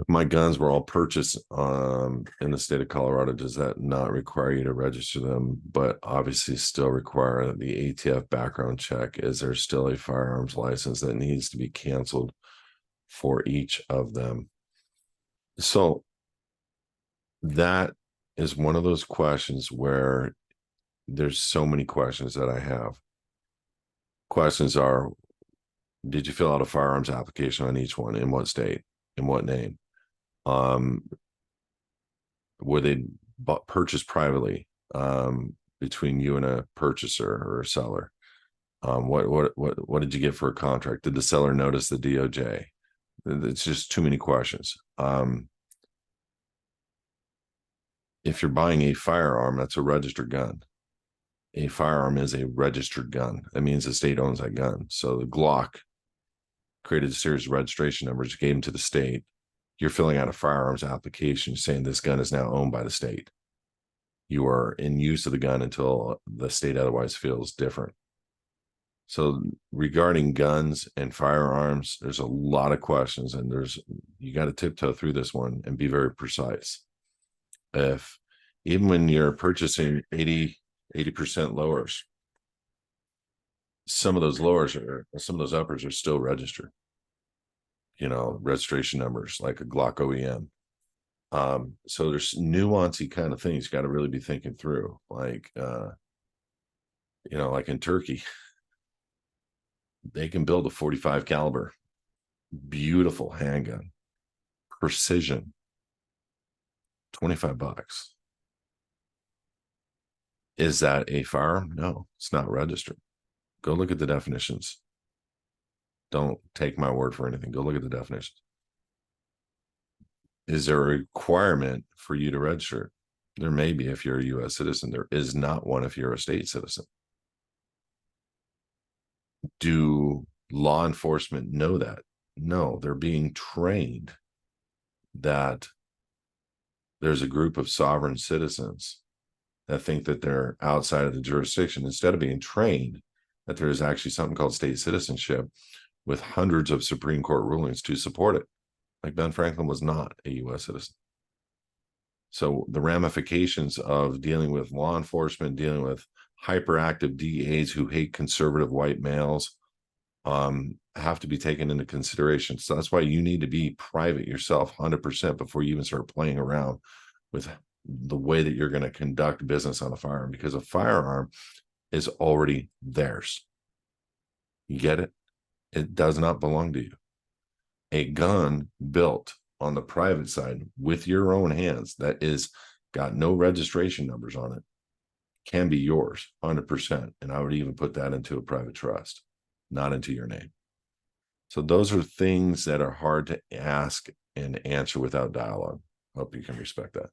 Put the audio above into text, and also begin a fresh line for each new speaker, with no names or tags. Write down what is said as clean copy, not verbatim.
If my guns were all purchased in the state of Colorado, does that not require you to register them, but obviously still require the ATF background check? Is there still a firearms license that needs to be canceled for each of them? So that is one of those questions where there's so many questions that I have. Questions are, did you fill out a firearms application on each one? In what state? In what name? Were they purchased privately between you and a purchaser or a seller? What did you get for a contract? Did the seller notice the DOJ? It's just too many questions. If you're buying a firearm, that's a registered gun. A firearm is a registered gun. That means the state owns that gun. So the Glock created a series of registration numbers, gave them to the state. You're filling out a firearms application saying this gun is now owned by the state. You are in use of the gun until the state otherwise feels different. So regarding guns and firearms, there's a lot of questions, and you got to tiptoe through this one and be very precise. If even when you're purchasing 80% lowers, some of those uppers are still registered, registration numbers like a Glock OEM. So there's nuancy kind of things you got to really be thinking through, like like in Turkey, they can build a 45 caliber, beautiful handgun, precision, $25. Is that a firearm? No, it's not registered. Go look at the definitions. Don't take my word for anything. Go look at the definitions. Is there a requirement for you to register? There may be if you're a U.S. citizen. There is not one if you're a state citizen. Do law enforcement know that? No, they're being trained that there's a group of sovereign citizens that think that they're outside of the jurisdiction, instead of being trained that there is actually something called state citizenship with hundreds of Supreme Court rulings to support it. Like Ben Franklin was not a U.S. citizen. So the ramifications of dealing with law enforcement, dealing with hyperactive DAs who hate conservative white males, have to be taken into consideration. So that's why you need to be private yourself 100% before you even start playing around with the way that you're going to conduct business on a firearm, because a firearm is already theirs. You get it? It does not belong to you. A gun built on the private side with your own hands that is got no registration numbers on it can be yours 100%. And I would even put that into a private trust, not into your name. So those are things that are hard to ask and answer without dialogue. Hope you can respect that.